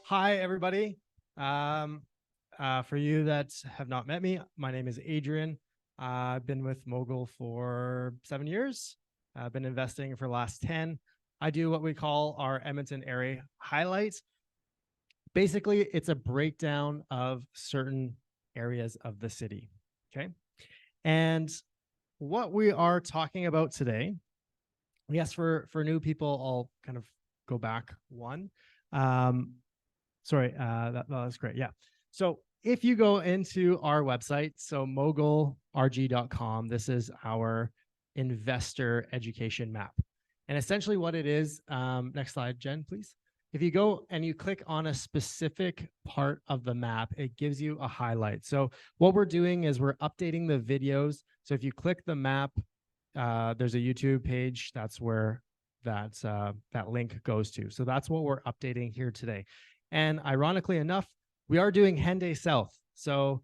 Hi, everybody. For you that have not met me, my name is Adrian. I've been with Mogul for 7 years. I've been investing for the last 10. I do what we call our Edmonton area highlights. Basically, it's a breakdown of certain areas of the city. Okay. And what we are talking about today, yes, for new people, I'll kind of go back one. That was great. Yeah. So if you go into our website, so mogulrg.com, this is our investor education map. And essentially what it is, next slide, Jen, please. If you go and you click on a specific part of the map, it gives you a highlight. So what we're doing is we're updating the videos. So if you click the map, there's a YouTube page. That's where that link goes to. So that's what we're updating here today. And ironically enough, we are doing Henday South. So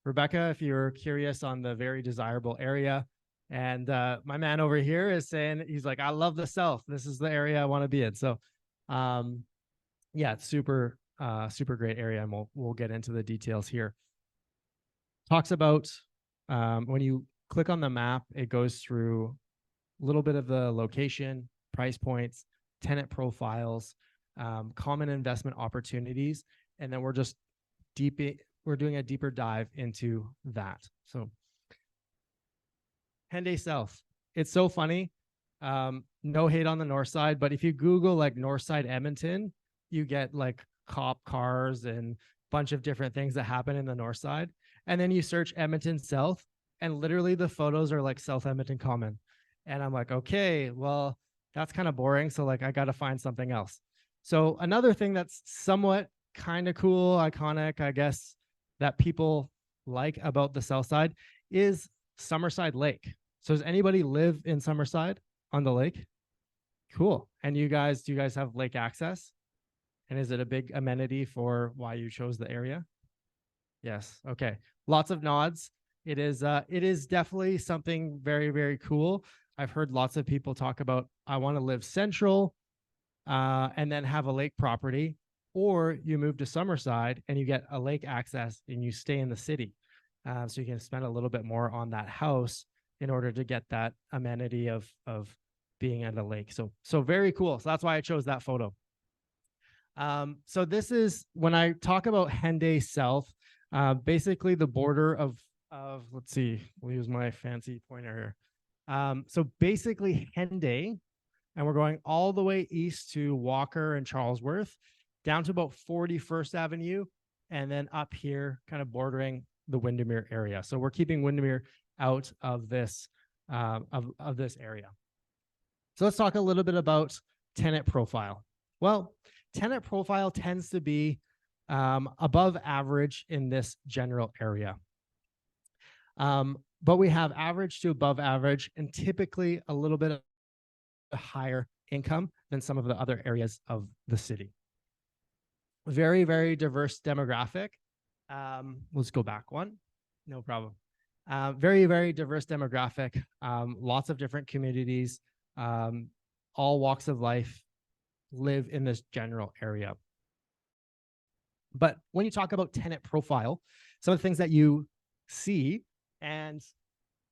Rebecca, if you're curious on the very desirable area, and my man over here is saying, he's like, I love the South. This is the area I want to be in. So yeah, it's super great area. And we'll get into the details here. Talks about when you click on the map, it goes through a little bit of the location, price points, tenant profiles, common investment opportunities, and then we're doing a deeper dive into that. So Henday South, it's so funny. No hate on the north side, but if you Google like north side Edmonton, you get like cop cars and a bunch of different things that happen in the north side. And then you search Edmonton South, and literally the photos are like South Edmonton Common. And I'm like, okay, well, that's kind of boring. So like, I got to find something else. So another thing that's somewhat kind of cool, iconic, I guess, that people like about the South Side is Summerside Lake. So does anybody live in Summerside on the lake? Cool. And do you guys have lake access? And is it a big amenity for why you chose the area? Yes. Okay. Lots of nods. It is definitely something very, very cool. I've heard lots of people talk about, I want to live central and then have a lake property, or you move to Summerside and you get a lake access and you stay in the city. So you can spend a little bit more on that house in order to get that amenity of being at a lake. So very cool. So that's why I chose that photo. So this is, when I talk about Henday South, basically the border of let's see, we'll use my fancy pointer here. So basically Henday, and we're going all the way east to Walker and Charlesworth, down to about 41st Avenue, and then up here, kind of bordering the Windermere area. So we're keeping Windermere out of this of this area. So let's talk a little bit about tenant profile. Well, tenant profile tends to be above average in this general area. But we have average to above average, and typically a little bit of higher income than some of the other areas of the city. Very, very diverse demographic. Let's go back one. No problem. Very, very diverse demographic. Lots of different communities, all walks of life live in this general area. But when you talk about tenant profile, some of the things that you see, and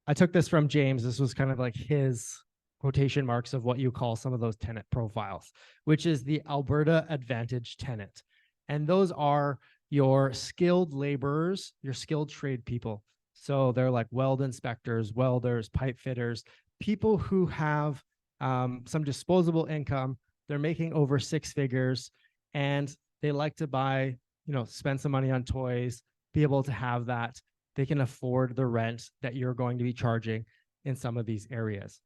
I took this from James, this was kind of like his quotation marks of what you call some of those tenant profiles, which is the Alberta Advantage tenant. And those are your skilled laborers, your skilled trade people. So they're like weld inspectors, welders, pipe fitters, people who have some disposable income. They're making over 6 figures, and they like to buy, spend some money on toys, be able to have that. They can afford the rent that you're going to be charging in some of these areas.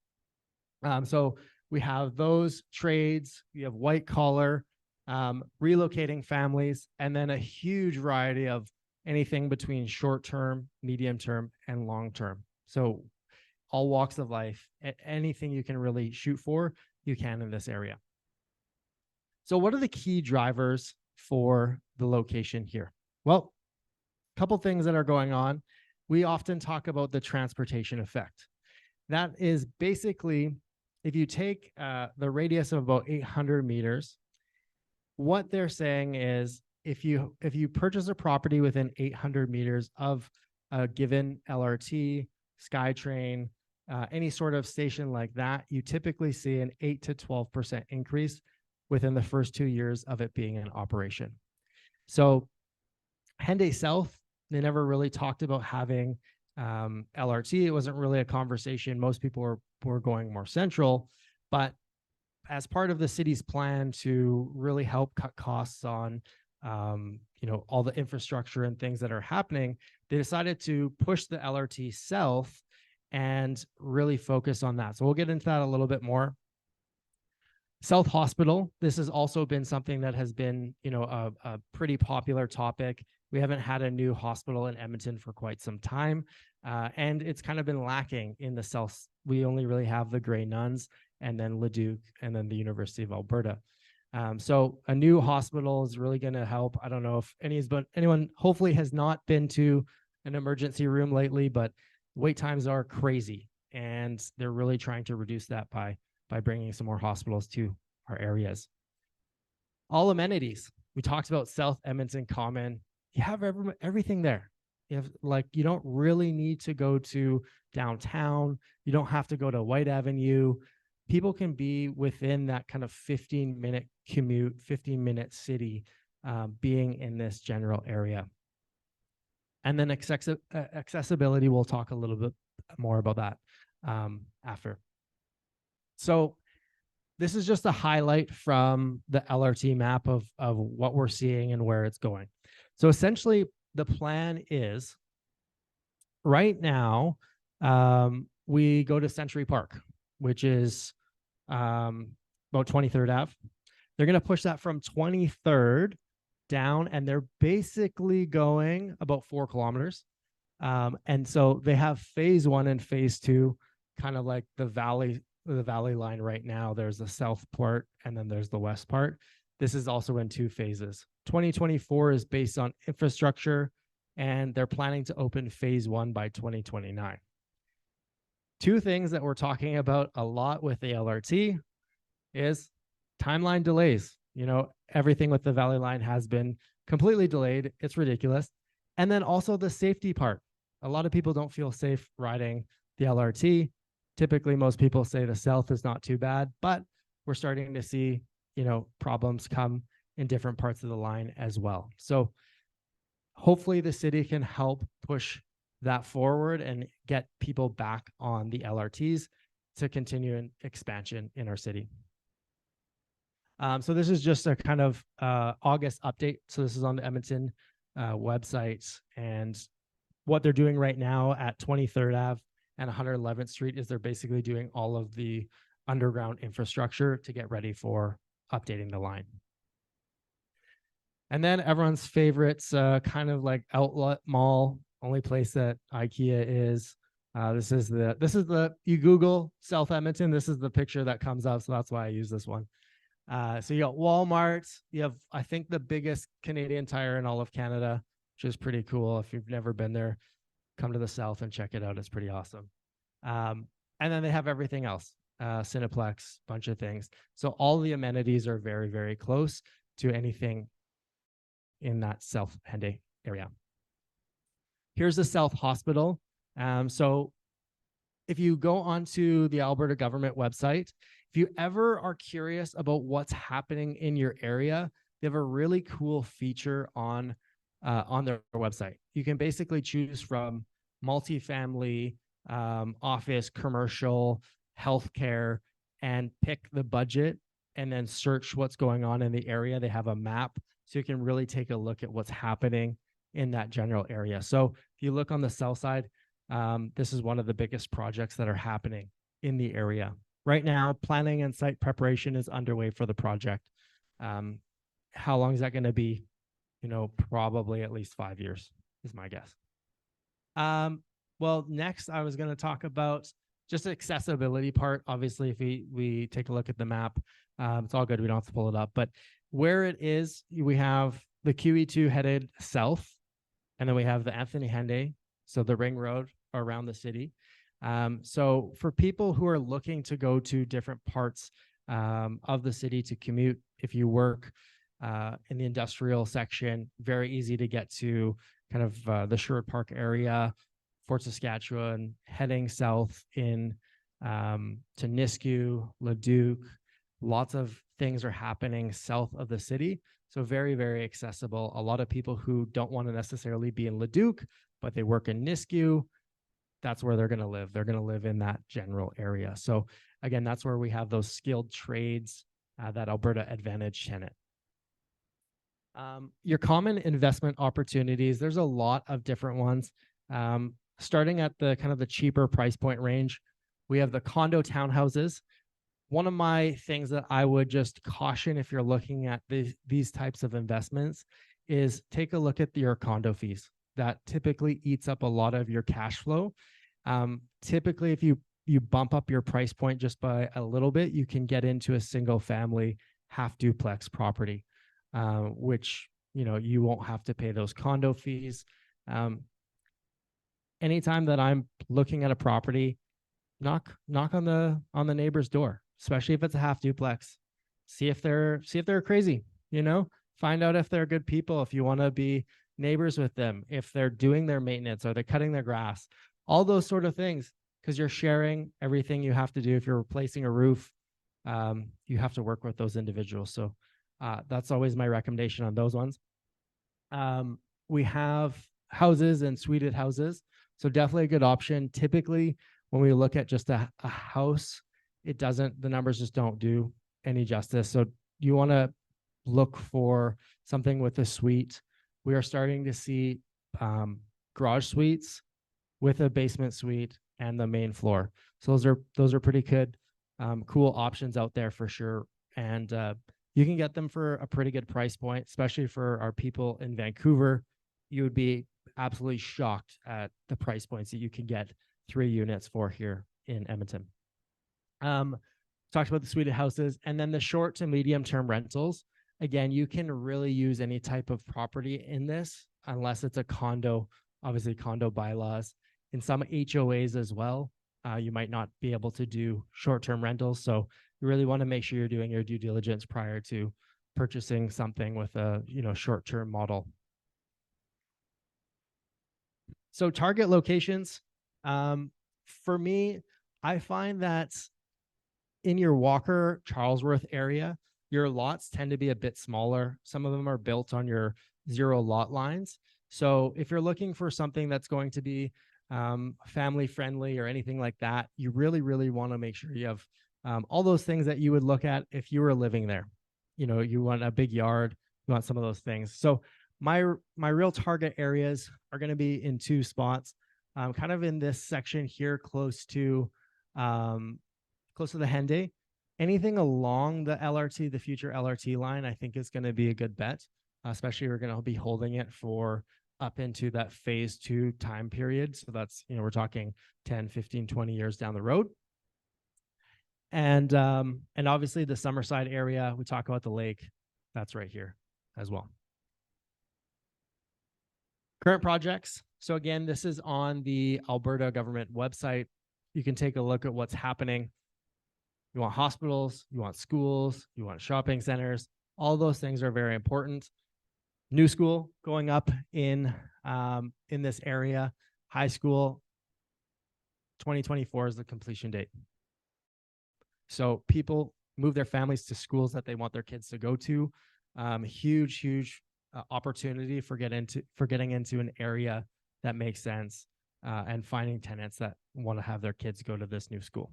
So we have those trades, we have white collar, relocating families, and then a huge variety of anything between short-term, medium-term, and long-term. So all walks of life, anything you can really shoot for, you can in this area. So what are the key drivers for the location here? Well, a couple things that are going on. We often talk about the transportation effect. That is basically, if you take the radius of about 800 meters, what they're saying is if you purchase a property within 800 meters of a given LRT, SkyTrain, any sort of station like that, you typically see an 8 to 12% increase within the first 2 years of it being in operation. So Henday South, they never really talked about having LRT. It wasn't really a conversation. Most people were going more central, but as part of the city's plan to really help cut costs on all the infrastructure and things that are happening, they decided to push the LRT south and really focus on that. So we'll get into that a little bit more. South Hospital, this has also been something that has been, a pretty popular topic. We haven't had a new hospital in Edmonton for quite some time, and it's kind of been lacking in the south. We only really have the Grey Nuns and then Leduc and then the University of Alberta. So a new hospital is really going to help. I don't know if anyone hopefully has not been to an emergency room lately, but wait times are crazy, and they're really trying to reduce that by bringing some more hospitals to our areas. All amenities. We talked about South Edmonton Common. You have everything there. You don't really need to go to downtown. You don't have to go to White Avenue. People can be within that kind of 15-minute commute, 15-minute city, being in this general area. And then accessibility, we'll talk a little bit more about that after. So this is just a highlight from the LRT map of what we're seeing and where it's going. So essentially, the plan is right now, we go to Century Park, which is about 23rd Ave. They're going to push that from 23rd down, and they're basically going about 4 kilometers. And so they have phase 1 and phase 2, kind of like the valley line right now. There's the south part and then there's the west part. This is also in 2 phases. 2024 is based on infrastructure, and they're planning to open phase 1 by 2029. 2 things that we're talking about a lot with the LRT is timeline delays. Everything with the Valley Line has been completely delayed. It's ridiculous. And then also the safety part. A lot of people don't feel safe riding the LRT. Typically, most people say the south is not too bad, but we're starting to see, problems come in different parts of the line as well. So hopefully the city can help push that forward and get people back on the LRTs to continue an expansion in our city. So this is just a kind of August update. So this is on the Edmonton website, and what they're doing right now at 23rd Ave and 111th Street is they're basically doing all of the underground infrastructure to get ready for updating the line. And then everyone's favorites, kind of like outlet mall, only place that IKEA is. This is you Google South Edmonton, this is the picture that comes up, so that's why I use this one. So you got Walmart, you have, I think, the biggest Canadian Tire in all of Canada, which is pretty cool. If you've never been there, come to the south and check it out. It's pretty awesome. And then they have everything else, Cineplex, bunch of things. So all the amenities are very, very close to anything in that South Henday area. Here's the South Hospital. So if you go onto the Alberta government website, if you ever are curious about what's happening in your area, they have a really cool feature on their website. You can basically choose from multifamily, office, commercial, healthcare, and pick the budget and then search what's going on in the area. They have a map, so you can really take a look at what's happening in that general area. So if you look on the south side, this is one of the biggest projects that are happening in the area. Right now, planning and site preparation is underway for the project. How long is that going to be? Probably at least 5 years is my guess. Well, next I was going to talk about just the accessibility part. Obviously, if we take a look at the map, it's all good. We don't have to pull it up. But where it is, we have the QE2 headed south, and then we have the Anthony Henday, so the ring road around the city. So for people who are looking to go to different parts of the city to commute, if you work in the industrial section. Very easy to get to kind of the Sherwood Park area, Fort Saskatchewan, heading south in to Nisku, Leduc. Lots of things are happening south of the city. So very, very accessible. A lot of people who don't want to necessarily be in Leduc, but they work in Nisku, that's where they're going to live. They're going to live in that general area. So again, that's where we have those skilled trades, that Alberta Advantage tenant. Your common investment opportunities, there's a lot of different ones. Starting at the kind of the cheaper price point range, we have the condo townhouses. One of my things that I would just caution if you're looking at these types of investments is take a look at your condo fees. That typically eats up a lot of your cash flow. Typically, if you bump up your price point just by a little bit, you can get into a single family half duplex property, which you won't have to pay those condo fees. Anytime that I'm looking at a property, knock on the neighbor's door, especially if it's a half duplex. See if they're crazy, find out if they're good people, if you want to be neighbors with them, if they're doing their maintenance, or they're cutting their grass, all those sort of things, because you're sharing everything you have to do. If you're replacing a roof, you have to work with those individuals. So that's always my recommendation on those ones. We have houses and suited houses. So definitely a good option. Typically, when we look at just a house, the numbers just don't do any justice. So you want to look for something with a suite. We are starting to see garage suites with a basement suite and the main floor. So those are pretty good, cool options out there for sure. And you can get them for a pretty good price point, especially for our people in Vancouver. You would be absolutely shocked at the price points that you can get 3 units for here in Edmonton. Talked about the suite houses, and then the short to medium term rentals. Again, you can really use any type of property in this, unless it's a condo, obviously condo bylaws. In some HOAs as well, you might not be able to do short-term rentals. So you really want to make sure you're doing your due diligence prior to purchasing something with a short-term model. So target locations, for me, I find that in your Walker, Charlesworth area, your lots tend to be a bit smaller. Some of them are built on your 0 lot lines. So if you're looking for something that's going to be family friendly or anything like that, you really, really want to make sure you have all those things that you would look at if you were living there. You want a big yard, you want some of those things. So my real target areas are going to be in 2 spots, kind of in this section here, close to the Henday. Anything along the LRT, the future LRT line, I think is going to be a good bet, especially we're going to be holding it for up into that phase 2 time period. So that's, we're talking 10, 15, 20 years down the road. And obviously the Summerside area, we talk about the lake, that's right here as well. Current projects. So again, this is on the Alberta government website. You can take a look at what's happening. You want hospitals, you want schools, you want shopping centers. All those things are very important. New school going up in this area. High school, 2024 is the completion date. So people move their families to schools that they want their kids to go to. Huge opportunity for getting into an area that makes sense, and finding tenants that want to have their kids go to this new school.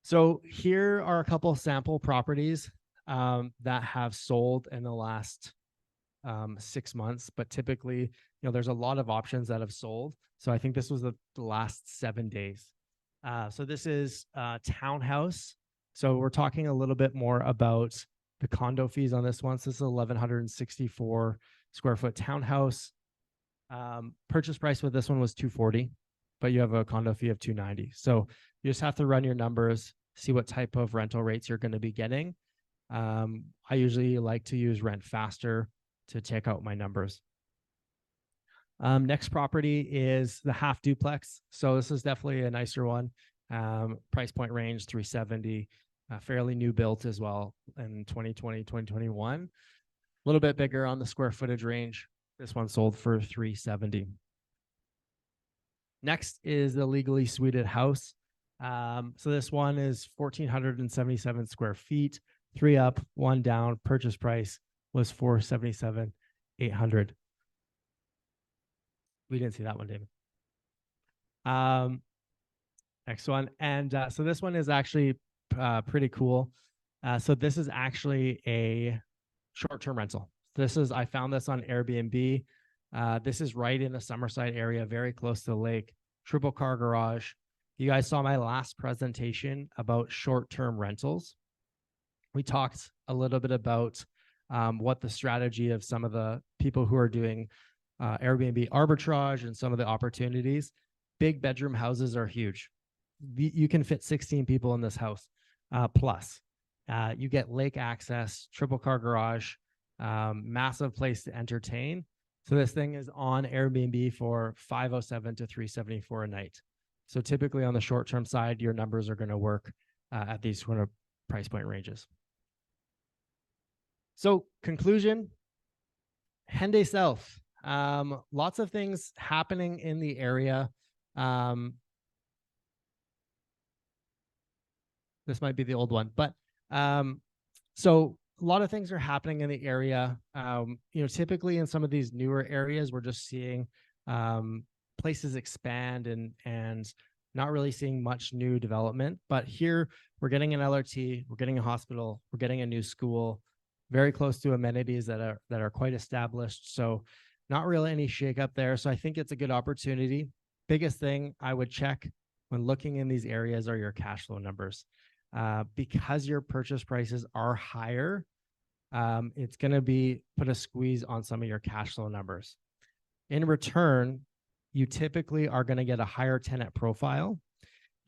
So here are a couple sample properties that have sold in the last 6 months, but typically, there's a lot of options that have sold. So I think this was the last 7 days. So this is townhouse. So we're talking a little bit more about the condo fees on this one. So this is 1,164 square foot townhouse. Purchase price with this one was $240, but you have a condo fee of $290. So you just have to run your numbers, see what type of rental rates you're going to be getting. I usually like to use Rent Faster to check out my numbers. Next property is the half duplex. So this is definitely a nicer one. Price point range $370. fairly new built as well in 2020, 2021. A little bit bigger on the square footage range. This one sold for $370. Next is the legally suited house. So this one is 1,477 square feet, 3 up, 1 down. Purchase price was $477,800. We didn't see that one, David. Next one. And so this one is actually pretty cool. So this is actually a short-term rental. I found this on Airbnb. This is right in the Summerside area, very close to the lake, triple car garage. You guys saw my last presentation about short-term rentals. We talked a little bit about what the strategy of some of the people who are doing Airbnb arbitrage and some of the opportunities. Big bedroom houses are huge. You can fit 16 people in this house plus. You get lake access, triple car garage, massive place to entertain. So this thing is on Airbnb for $507 to $374 a night. So typically on the short-term side, your numbers are going to work at these sort of price point ranges. So conclusion, Henday South. Lots of things happening in the area. This might be the old one, but so a lot of things are happening in the area. Typically in some of these newer areas, we're just seeing places expand and not really seeing much new development. But here we're getting an LRT, we're getting a hospital, we're getting a new school, very close to amenities that are quite established. So not really any shakeup there. So I think it's a good opportunity. Biggest thing I would check when looking in these areas are your cash flow numbers. Because your purchase prices are higher, it's going to put a squeeze on some of your cash flow numbers. In return, you typically are going to get a higher tenant profile,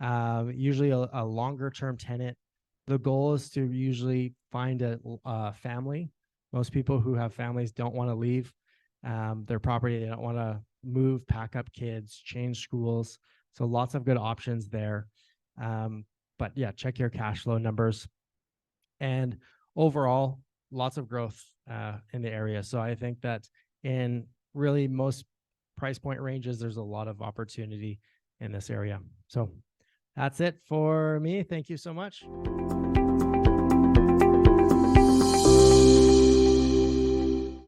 usually a longer term tenant. The goal is to usually find a family. Most people who have families don't want to leave their property. They don't want to move, pack up kids, change schools. So lots of good options there. But yeah, check your cash flow numbers. And overall, lots of growth in the area. So I think that in really most price point ranges, there's a lot of opportunity in this area. So that's it for me. Thank you so much.